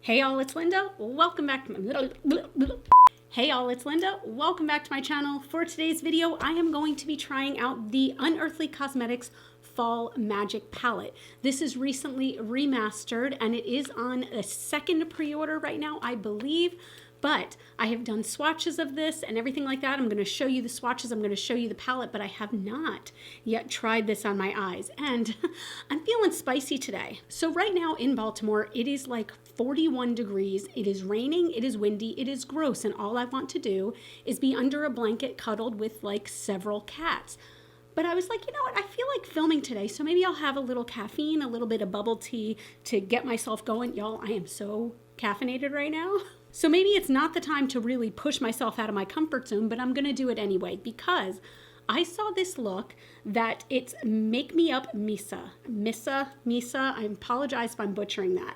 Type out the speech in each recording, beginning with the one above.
Hey all, it's Linda. Welcome back to my channel. For today's video, I am going to be trying out the Unearthly Cosmetics Fall Magic Palette. This is recently remastered and it is on a second pre-order right now, I believe. But I have done swatches of this and everything like that. I'm going to show you the swatches. I'm going to show you the palette, but I have not yet tried this on my eyes. And I'm feeling spicy today. So right now in Baltimore, it is like 41 degrees. It is raining. It is windy. It is gross. And all I want to do is be under a blanket cuddled with like several cats. But I was like, you know what? I feel like filming today. So maybe I'll have a little caffeine, a little bit of bubble tea to get myself going. Y'all, I am so caffeinated right now. So maybe it's not the time to really push myself out of my comfort zone, but I'm going to do it anyway because I saw this look that it's Make Me Up Misa. I apologize if I'm butchering that.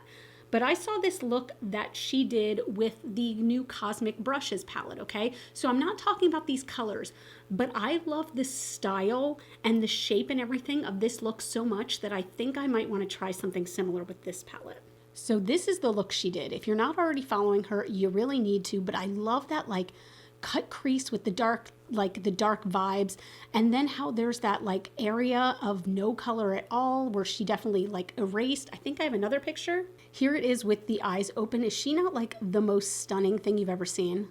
But I saw this look that she did with the new Cosmic Brushes palette, okay? So I'm not talking about these colors, but I love the style and the shape and everything of this look so much that I think I might want to try something similar with this palette. So this is the look she did. If you're not already following her, you really need to, but I love that like cut crease with the dark, like the dark vibes. And then how there's that like area of no color at all where she definitely like erased. I think I have another picture. Here it is with the eyes open. Is she not like the most stunning thing you've ever seen?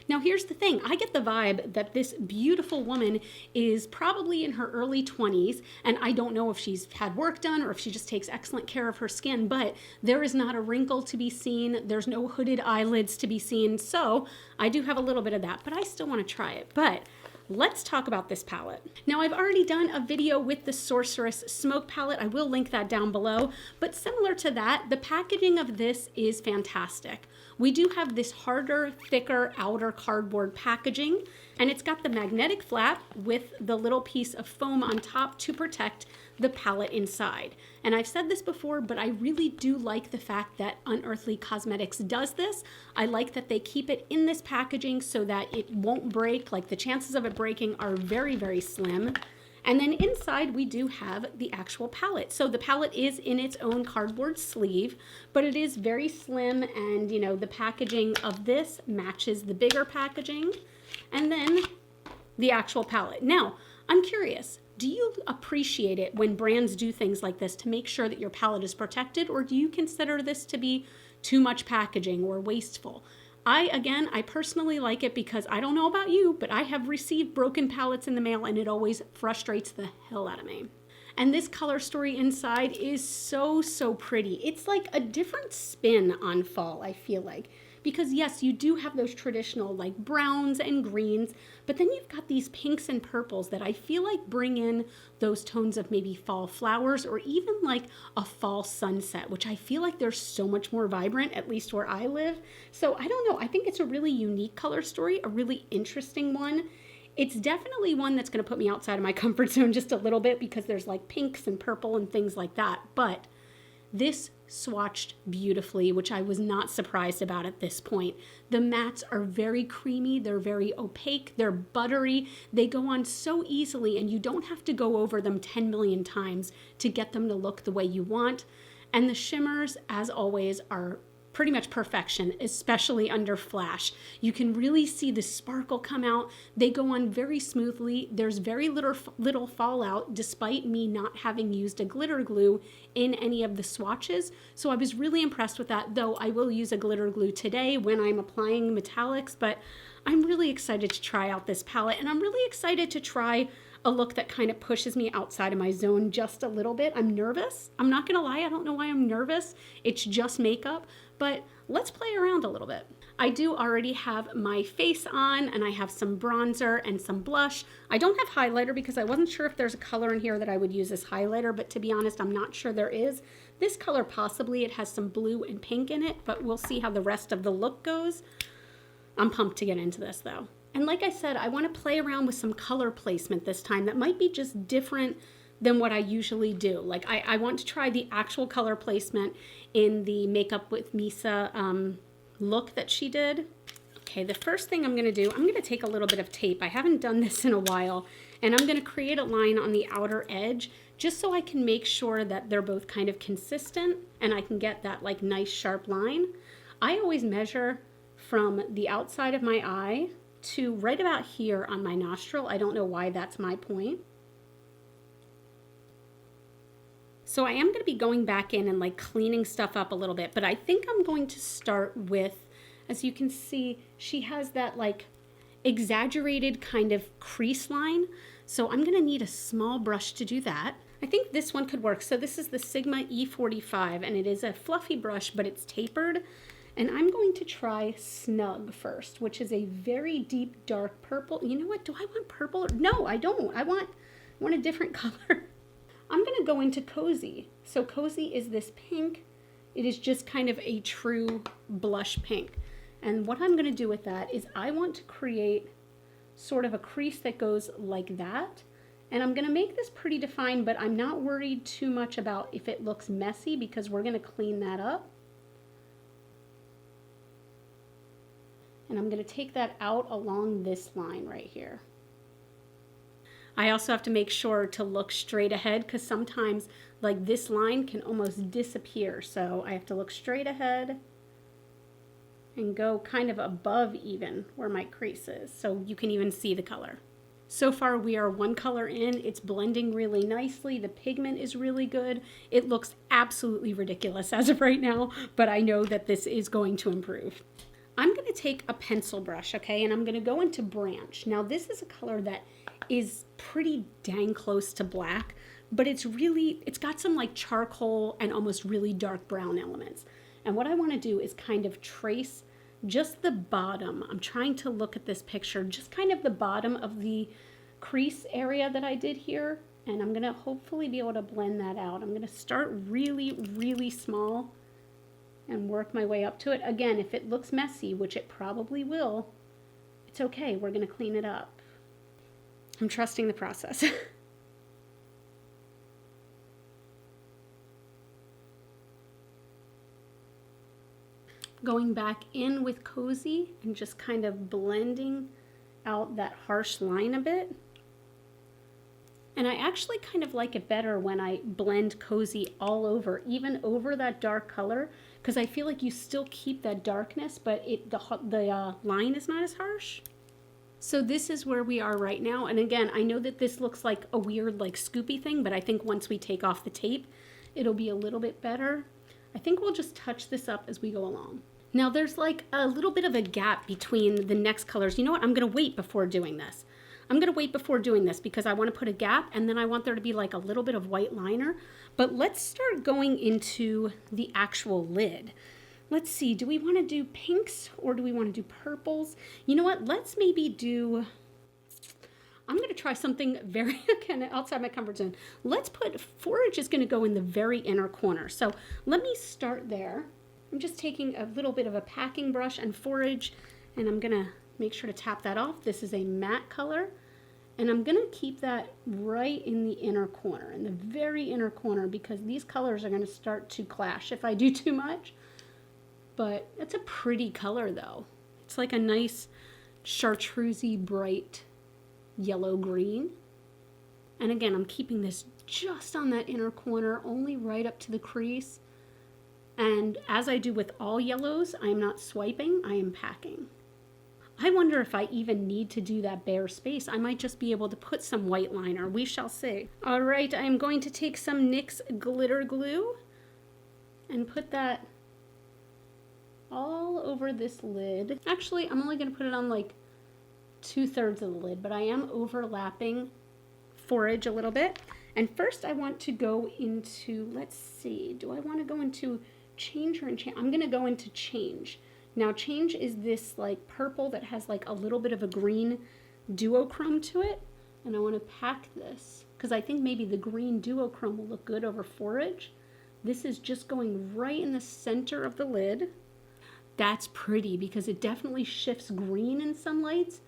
Now here's the thing, I get the vibe that this beautiful woman is probably in her early 20s, and I don't know if she's had work done or if she just takes excellent care of her skin, but there is not a wrinkle to be seen, there's no hooded eyelids to be seen, so I do have a little bit of that, but I still want to try it. But let's talk about this palette. Now I've already done a video with the Sorceress Smoke palette. I will link that down below, but similar to that, the packaging of this is fantastic. We do have this harder, thicker outer cardboard packaging, and it's got the magnetic flap with the little piece of foam on top to protect the palette inside. And I've said this before, but I really do like the fact that Unearthly Cosmetics does this. I like that they keep it in this packaging so that it won't break. Like the chances of it breaking are very, very slim. And then inside we do have the actual palette. So the palette is in its own cardboard sleeve, but it is very slim, and you know, the packaging of this matches the bigger packaging. And then the actual palette. Now, I'm curious, do you appreciate it when brands do things like this to make sure that your palette is protected, or do you consider this to be too much packaging or wasteful? I personally like it because I don't know about you, but I have received broken palettes in the mail and it always frustrates the hell out of me. And this color story inside is so, so pretty. It's like a different spin on fall, I feel like. Because yes, you do have those traditional like browns and greens, but then you've got these pinks and purples that I feel like bring in those tones of maybe fall flowers or even like a fall sunset, which I feel like they're so much more vibrant, at least where I live. So I don't know, I think it's a really unique color story, a really interesting one. It's definitely one that's gonna put me outside of my comfort zone just a little bit because there's like pinks and purple and things like that, but this swatched beautifully, which I was not surprised about at this point. The mattes are very creamy, they're very opaque, they're buttery, they go on so easily and you don't have to go over them 10 million times to get them to look the way you want. And the shimmers, as always, are pretty much perfection, especially under flash. You can really see the sparkle come out. They go on very smoothly. There's very little fallout despite me not having used a glitter glue in any of the swatches. So I was really impressed with that, though I will use a glitter glue today when I'm applying metallics, but I'm really excited to try out this palette, and I'm really excited to try a look that kind of pushes me outside of my zone just a little bit. I'm nervous. I'm not gonna lie, I don't know why I'm nervous. It's just makeup, but let's play around a little bit. I do already have my face on, and I have some bronzer and some blush. I don't have highlighter because I wasn't sure if there's a color in here that I would use as highlighter, but to be honest, I'm not sure there is. This color possibly, it has some blue and pink in it, but we'll see how the rest of the look goes. I'm pumped to get into this though. And like I said, I want to play around with some color placement this time that might be just different than what I usually do. Like I want to try the actual color placement in the Makeup with Misa look that she did. Okay, the first thing I'm going to do, I'm going to take a little bit of tape. I haven't done this in a while, and I'm going to create a line on the outer edge just so I can make sure that they're both kind of consistent and I can get that like nice sharp line. I always measure from the outside of my eye to right about here on my nostril. I don't know why that's my point. So I am going to be going back in and like cleaning stuff up a little bit, but I think I'm going to start with, as you can see, she has that like exaggerated kind of crease line. So I'm going to need a small brush to do that. I think this one could work. So this is the Sigma E45 and it is a fluffy brush, but it's tapered. And I'm going to try Snug first, which is a very deep, dark purple. You know what? Do I want purple? No, I don't. I want a different color. I'm going to go into Cozy. So Cozy is this pink. It is just kind of a true blush pink. And what I'm going to do with that is I want to create sort of a crease that goes like that. And I'm going to make this pretty defined, but I'm not worried too much about if it looks messy because we're going to clean that up. And I'm going to take that out along this line right here. I also have to make sure to look straight ahead because sometimes like this line can almost disappear. So I have to look straight ahead and go kind of above even where my crease is so you can even see the color. So far we are one color in. It's blending really nicely. The pigment is really good. It looks absolutely ridiculous as of right now, but I know that this is going to improve. I'm going to take a pencil brush, okay, and I'm going to go into Branch. Now this is a color that is pretty dang close to black, but it's got some like charcoal and almost really dark brown elements. And what I want to do is kind of trace just the bottom. I'm trying to look at this picture, just kind of the bottom of the crease area that I did here. And I'm going to hopefully be able to blend that out. I'm going to start really, really small and work my way up to it. Again, if it looks messy, which it probably will, it's okay. We're going to clean it up. I'm trusting the process. Going back in with Cozy and just kind of blending out that harsh line a bit. And I actually kind of like it better when I blend Cozy all over, even over that dark color, because I feel like you still keep that darkness, but the line is not as harsh. So this is where we are right now. And again, I know that this looks like a weird like scoopy thing, but I think once we take off the tape, it'll be a little bit better. I think we'll just touch this up as we go along. Now there's like a little bit of a gap between the next colors. You know what? I'm going to wait before doing this. I'm going to wait before doing this because I want to put a gap and then I want there to be like a little bit of white liner. But let's start going into the actual lid. Let's see, do we want to do pinks or do we want to do purples? You know what? Let's maybe do, I'm going to try something very, again, outside my comfort zone. Let's put, Forage is going to go in the very inner corner. So let me start there. I'm just taking a little bit of a packing brush and Forage, and I'm going to make sure to tap that off. This is a matte color, and I'm going to keep that right in the inner corner, in the very inner corner, because these colors are going to start to clash if I do too much. But it's a pretty color though. It's like a nice chartreusey bright yellow green. And again, I'm keeping this just on that inner corner, only right up to the crease. And as I do with all yellows, I'm not swiping, I am packing. I wonder if I even need to do that bare space. I might just be able to put some white liner. We shall see. All right, I am going to take some NYX glitter glue and put that all over this lid. Actually, I'm only going to put it on like 2/3 of the lid, but I am overlapping Forage a little bit. And first I want to go into, let's see, do I want to go into Change or Enchant? I'm going to go into Change. Now Change is this like purple that has like a little bit of a green duochrome to it. And I want to pack this because I think maybe the green duochrome will look good over Forage. This is just going right in the center of the lid. That's pretty because it definitely shifts green in some lights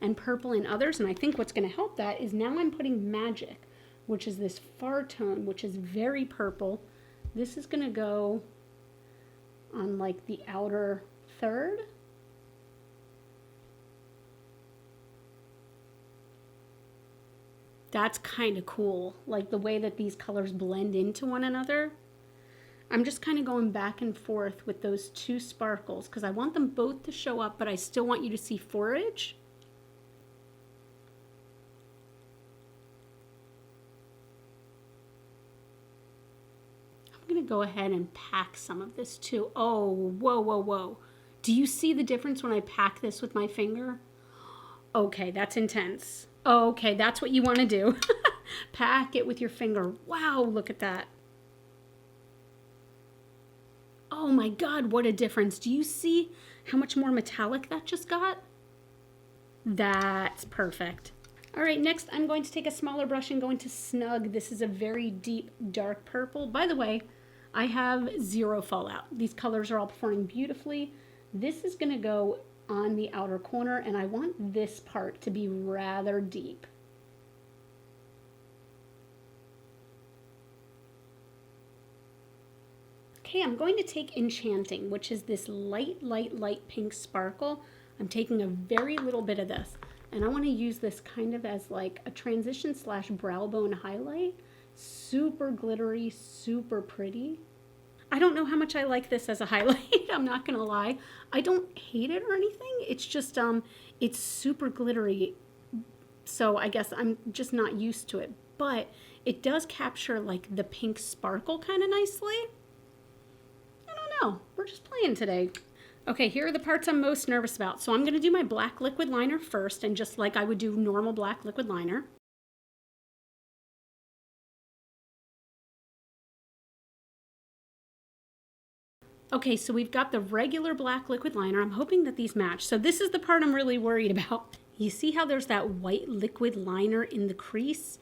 and purple in others. And I think what's going to help that is now I'm putting Magic, which is this far tone, which is very purple. This is going to go on like the outer third. That's kind of cool, like the way that these colors blend into one another. I'm just kind of going back and forth with those two sparkles because I want them both to show up, but I still want you to see forage. I'm going to go ahead and pack some of this too. Oh, whoa, whoa, whoa. Do you see the difference when I pack this with my finger? Okay, that's intense. Okay, that's what you want to do. Pack it with your finger. Wow, look at that. Oh my God, what a difference. Do you see how much more metallic that just got? That's perfect. All right, next I'm going to take a smaller brush and go into Snug. This is a very deep, dark purple. By the way, I have 0 fallout. These colors are all performing beautifully. This is gonna go on the outer corner, and I want this part to be rather deep. Okay, I'm going to take Enchanting, which is this light, light, light pink sparkle. I'm taking a very little bit of this, and I want to use this kind of as like a transition / brow bone highlight. Super glittery, super pretty. I don't know how much I like this as a highlight. I'm not gonna lie. I don't hate it or anything. It's just it's super glittery, so I guess I'm just not used to it. But it does capture like the pink sparkle kind of nicely. I don't know. We're just playing today. Okay, here are the parts I'm most nervous about. So I'm going to do my black liquid liner first, and just like I would do normal black liquid liner. Okay, so we've got the regular black liquid liner. I'm hoping that these match. So this is the part I'm really worried about. You see how there's that white liquid liner in the crease?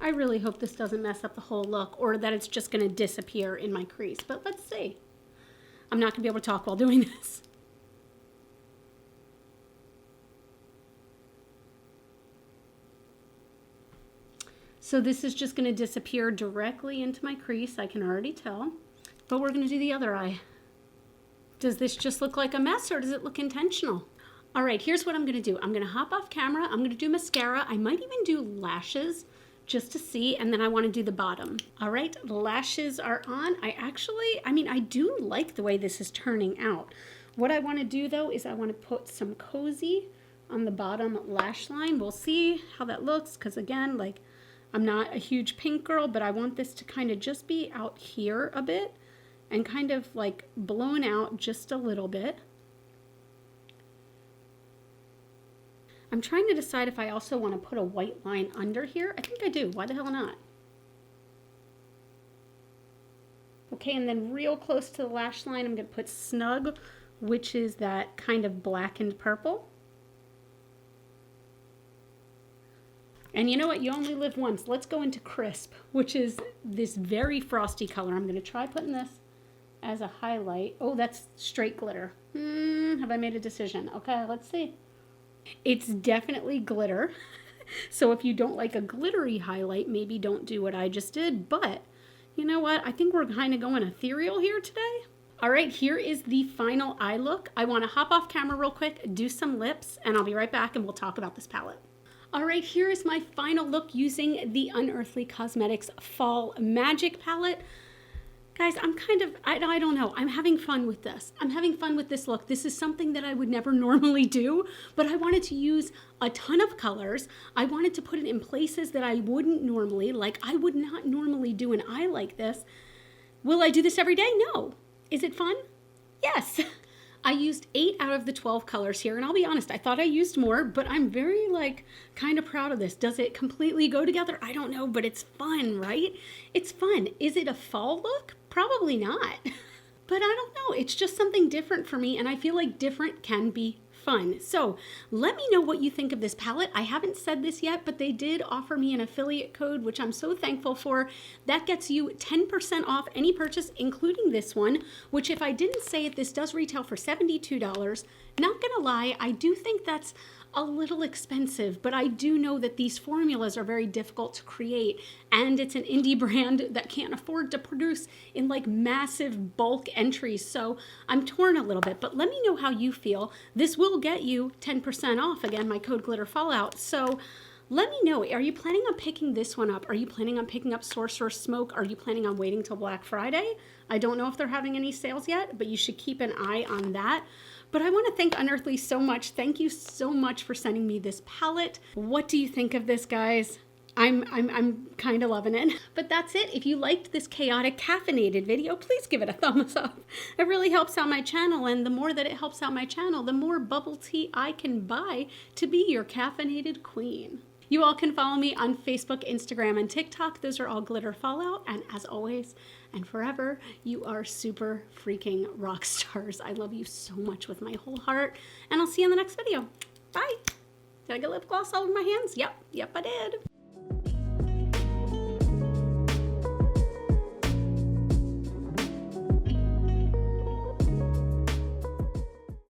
I really hope this doesn't mess up the whole look, or that it's just going to disappear in my crease, but let's see. I'm not going to be able to talk while doing this. So this is just going to disappear directly into my crease, I can already tell. But we're going to do the other eye. Does this just look like a mess, or does it look intentional? All right, here's what I'm going to do. I'm going to hop off camera. I'm going to do mascara. I might even do lashes just to see, and then I want to do the bottom. All right, lashes are on. I do like the way this is turning out. What I want to do though is I want to put some Cozy on the bottom lash line. We'll see how that looks, because again, like, I'm not a huge pink girl, but I want this to kind of just be out here a bit and kind of like blown out just a little bit. I'm trying to decide if I also want to put a white line under here. I think I do. Why the hell not? Okay, and then real close to the lash line, I'm going to put Snug, which is that kind of blackened purple. And you know what? You only live once. Let's go into Crisp, which is this very frosty color. I'm going to try putting this as a highlight. Oh, that's straight glitter. Have I made a decision? Okay, let's see. It's definitely glitter. So if you don't like a glittery highlight, maybe don't do what I just did. But you know what? I think we're kind of going ethereal here today. All right, here is the final eye look. I want to hop off camera real quick, do some lips, and I'll be right back and we'll talk about this palette. All right, here is my final look using the Unearthly Cosmetics Fall Magic Palette. Guys, I don't know. I'm having fun with this. I'm having fun with this look. This is something that I would never normally do, but I wanted to use a ton of colors. I wanted to put it in places that I wouldn't normally, like I would not normally do an eye like this. Will I do this every day? No. Is it fun? Yes. I used 8 out of the 12 colors here, and I'll be honest, I thought I used more, but I'm very, kind of proud of this. Does it completely go together? I don't know, but it's fun, right? It's fun. Is it a fall look? Probably not. But I don't know. It's just something different for me, and I feel like different can be fun. So let me know what you think of this palette. I haven't said this yet, but they did offer me an affiliate code, which I'm so thankful for. That gets you 10% off any purchase, including this one, which if I didn't say it, this does retail for $72. Not gonna lie, I do think that's a little expensive, but I do know that these formulas are very difficult to create, and it's an indie brand that can't afford to produce in massive bulk entries, so I'm torn a little bit, but let me know how you feel. This will get you 10% off, again, my code GlitterFallout, so Let me know, are you planning on picking this one up? Are you planning on picking up Sorcerer Smoke? Are you planning on waiting till Black Friday? I don't know if they're having any sales yet, but you should keep an eye on that. But I want to thank Unearthly so much. Thank you so much for sending me this palette. What do you think of this, guys? I'm kind of loving it. But that's it. If you liked this chaotic caffeinated video, please give it a thumbs up. It really helps out my channel, and the more that it helps out my channel, the more bubble tea I can buy to be your caffeinated queen. You all can follow me on Facebook, Instagram, and TikTok. Those are all GlitterFallout. And as always and forever, you are super freaking rock stars. I love you so much with my whole heart. And I'll see you in the next video. Bye. Did I get lip gloss all over my hands? Yep, I did.